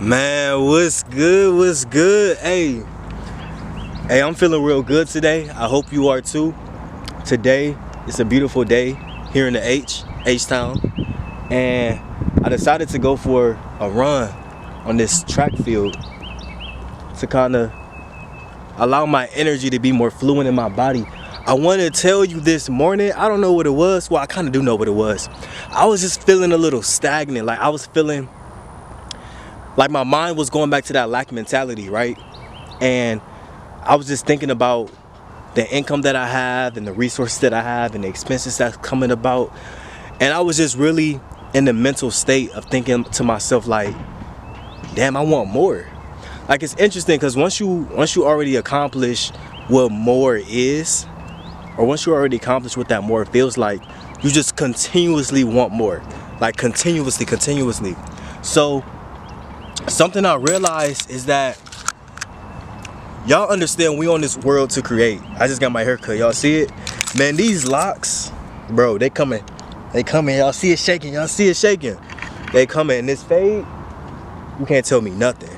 Man, what's good? What's good? Hey, I'm feeling real good today. I hope you are too. Today is a beautiful day here in the H-Town, and I decided to go for a run on this track field to kind of allow my energy to be more fluent in my body. I want to tell you this morning, I don't know what it was. Well, I kind of do know what it was. I was just feeling a little stagnant. Like I was feeling like my mind was going back to that lack mentality, right? And I was just thinking about the income that I have and the resources that I have and the expenses that's coming about. And I was just really in the mental state of thinking to myself like, damn, I want more. Like it's interesting because once you already accomplish what more is, or once you already accomplish what that more feels like, you just continuously want more. Like continuously. So something I realized is that y'all understand we on this world to create. I just got my hair cut. Y'all see it? Man, these locks, bro, they coming. Y'all see it shaking. They coming. And this fade, you can't tell me nothing.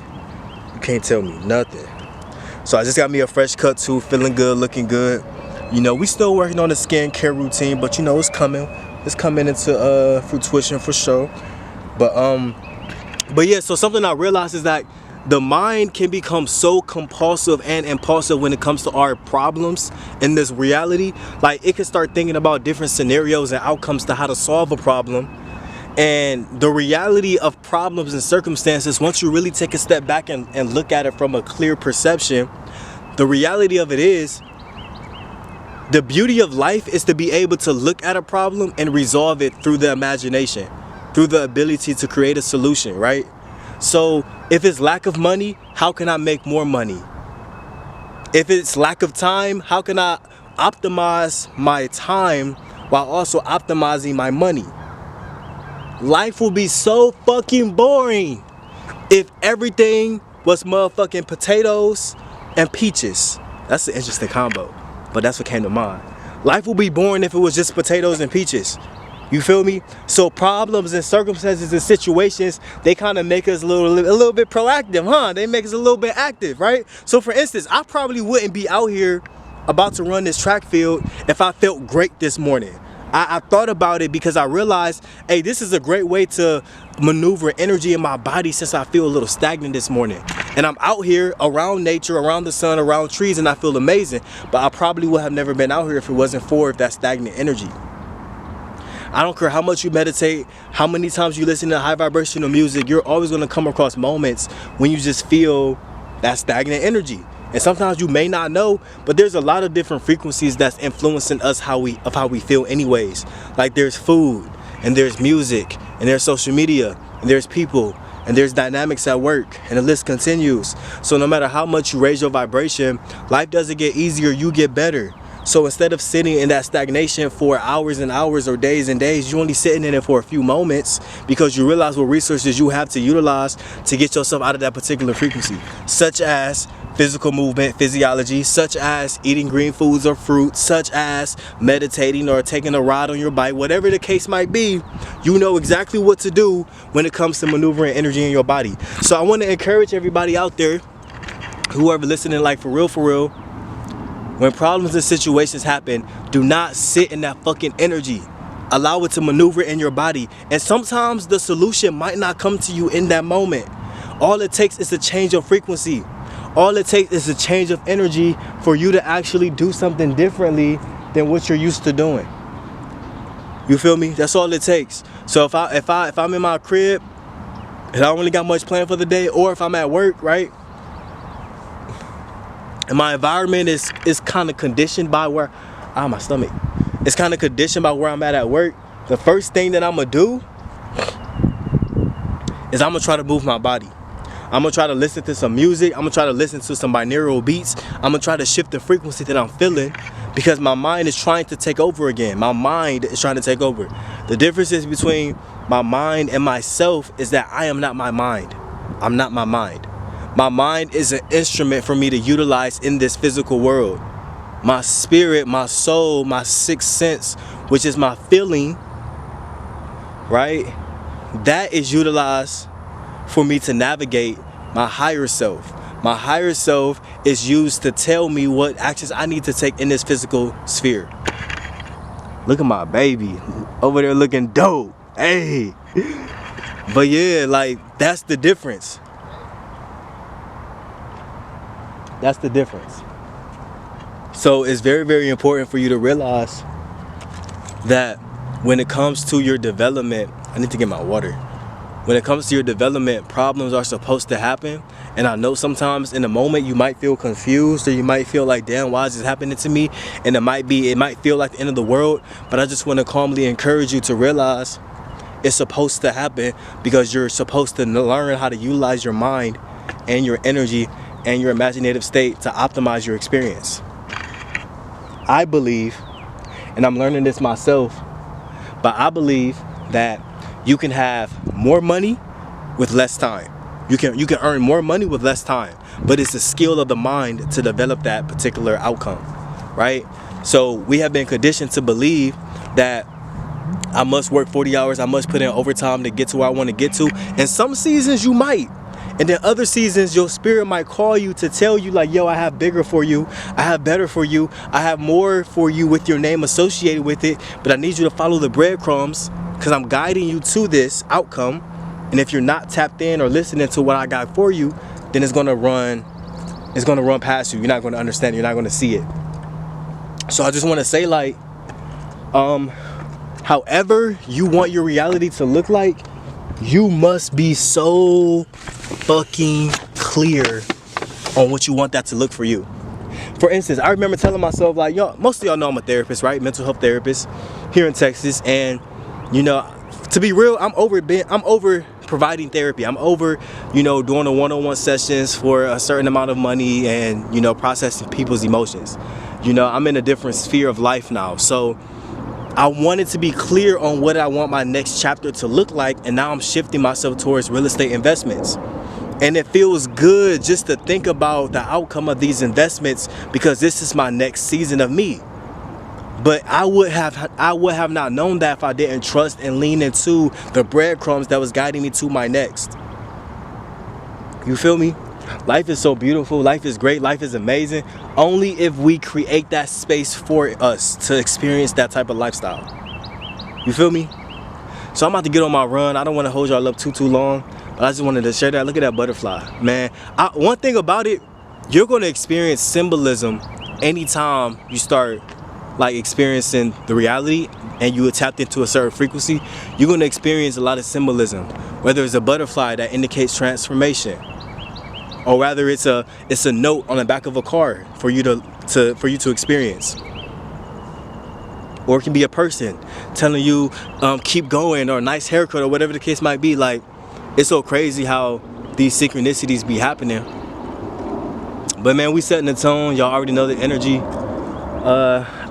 So I just got me a fresh cut too. Feeling good, looking good. You know, we still working on the skincare routine, but you know, it's coming. It's coming into fruition for sure. But yeah, so something I realized is that the mind can become so compulsive and impulsive when it comes to our problems in this reality. Like it can start thinking about different scenarios and outcomes to how to solve a problem. And the reality of problems and circumstances, once you really take a step back and look at it from a clear perception, the reality of it is, the beauty of life is to be able to look at a problem and resolve it through the imagination, through the ability to create a solution, right? So if it's lack of money, how can I make more money? If it's lack of time, how can I optimize my time while also optimizing my money? Life will be so fucking boring if everything was motherfucking potatoes and peaches. That's an interesting combo, but that's what came to mind. Life will be boring if it was just potatoes and peaches. You feel me? So problems and circumstances and situations, they kind of make us a little bit proactive, huh? They make us a little bit active, right? So for instance, I probably wouldn't be out here about to run this track field if I felt great this morning. I thought about it because I realized, hey, this is a great way to maneuver energy in my body since I feel a little stagnant this morning. And I'm out here around nature, around the sun, around trees, and I feel amazing. But I probably would have never been out here if it wasn't for that stagnant energy. I don't care how much you meditate, how many times you listen to high vibrational music, you're always going to come across moments when you just feel that stagnant energy. And sometimes you may not know, but there's a lot of different frequencies that's influencing us how we feel anyways. Like there's food, and there's music, and there's social media, and there's people, and there's dynamics at work, and the list continues. So no matter how much you raise your vibration, life doesn't get easier, you get better. So instead of sitting in that stagnation for hours and hours or days and days, you're only sitting in it for a few moments because you realize what resources you have to utilize to get yourself out of that particular frequency, such as physical movement, physiology, such as eating green foods or fruits, such as meditating or taking a ride on your bike, whatever the case might be. You know exactly what to do when it comes to maneuvering energy in your body. So I want to encourage everybody out there, whoever listening, like for real, when problems and situations happen, do not sit in that fucking energy. Allow it to maneuver in your body. And sometimes the solution might not come to you in that moment. All it takes is a change of frequency. All it takes is a change of energy for you to actually do something differently than what you're used to doing. You feel me? That's all it takes. So if I'm in my crib and I don't really got much planned for the day, or if I'm at work, right? And my environment is kind of conditioned by where, my stomach. It's kind of conditioned by where I'm at work. The first thing that I'm gonna do is I'm gonna try to move my body. I'm gonna try to listen to some music. I'm gonna try to listen to some binaural beats. I'm gonna try to shift the frequency that I'm feeling because my mind is trying to take over again. My mind is trying to take over. The difference is between my mind and myself is that I am not my mind. I'm not my mind. My mind is an instrument for me to utilize in this physical world. My spirit, my soul, my sixth sense, which is my feeling, right? That is utilized for me to navigate my higher self. My higher self is used to tell me what actions I need to take in this physical sphere. Look at my baby over there looking dope. Hey. But yeah, like, that's the difference. That's the difference. So it's very, very important for you to realize that when it comes to your development, I need to get my water. When it comes to your development, problems are supposed to happen. And I know sometimes in the moment you might feel confused, or you might feel like, damn, why is this happening to me? And it might feel like the end of the world. But I just want to calmly encourage you to realize it's supposed to happen, because you're supposed to learn how to utilize your mind and your energy and your imaginative state to optimize your experience. I believe, and I'm learning this myself, but I believe that you can have more money with less time. You can earn more money with less time, but it's the skill of the mind to develop that particular outcome, right? So we have been conditioned to believe that I must work 40 hours, I must put in overtime to get to where I want to get to. And some seasons you might. And then other seasons, your spirit might call you to tell you like, yo, I have bigger for you. I have better for you. I have more for you with your name associated with it. But I need you to follow the breadcrumbs, because I'm guiding you to this outcome. And if you're not tapped in or listening to what I got for you, then it's gonna run past you. You're not gonna understand it. You're not gonna see it. So I just wanna say, like, however you want your reality to look like, you must be so fucking clear on what you want that to look for you. For instance, I remember telling myself, like, yo, most of y'all know I'm a therapist, right? Mental health therapist here in Texas. And, you know, to be real, I'm over providing therapy. I'm over, you know, doing the one-on-one sessions for a certain amount of money and, you know, processing people's emotions. You know, I'm in a different sphere of life now. So I wanted to be clear on what I want my next chapter to look like, and now I'm shifting myself towards real estate investments. And it feels good just to think about the outcome of these investments, because this is my next season of me. But I would have not known that if I didn't trust and lean into the breadcrumbs that was guiding me to my next. You feel me? Life is so beautiful. Life is great. Life is amazing. Only if we create that space for us to experience that type of lifestyle. You feel me? So I'm about to get on my run. I don't want to hold y'all up too long, but I just wanted to share that. Look at that butterfly, man. One thing about it, you're going to experience symbolism anytime you start like experiencing the reality and you tapped into a certain frequency. You're going to experience a lot of symbolism, whether it's a butterfly that indicates transformation, or rather it's a note on the back of a car for you to experience. Or it can be a person telling you keep going, or a nice haircut, or whatever the case might be. Like, it's so crazy how these synchronicities be happening. But man, we setting the tone. Y'all already know the energy.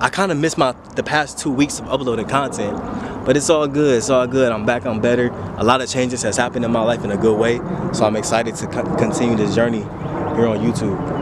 I kind of missed the past 2 weeks of uploading content, but it's all good. It's all good. I'm back. I'm better. A lot of changes has happened in my life in a good way, so I'm excited to continue this journey here on YouTube.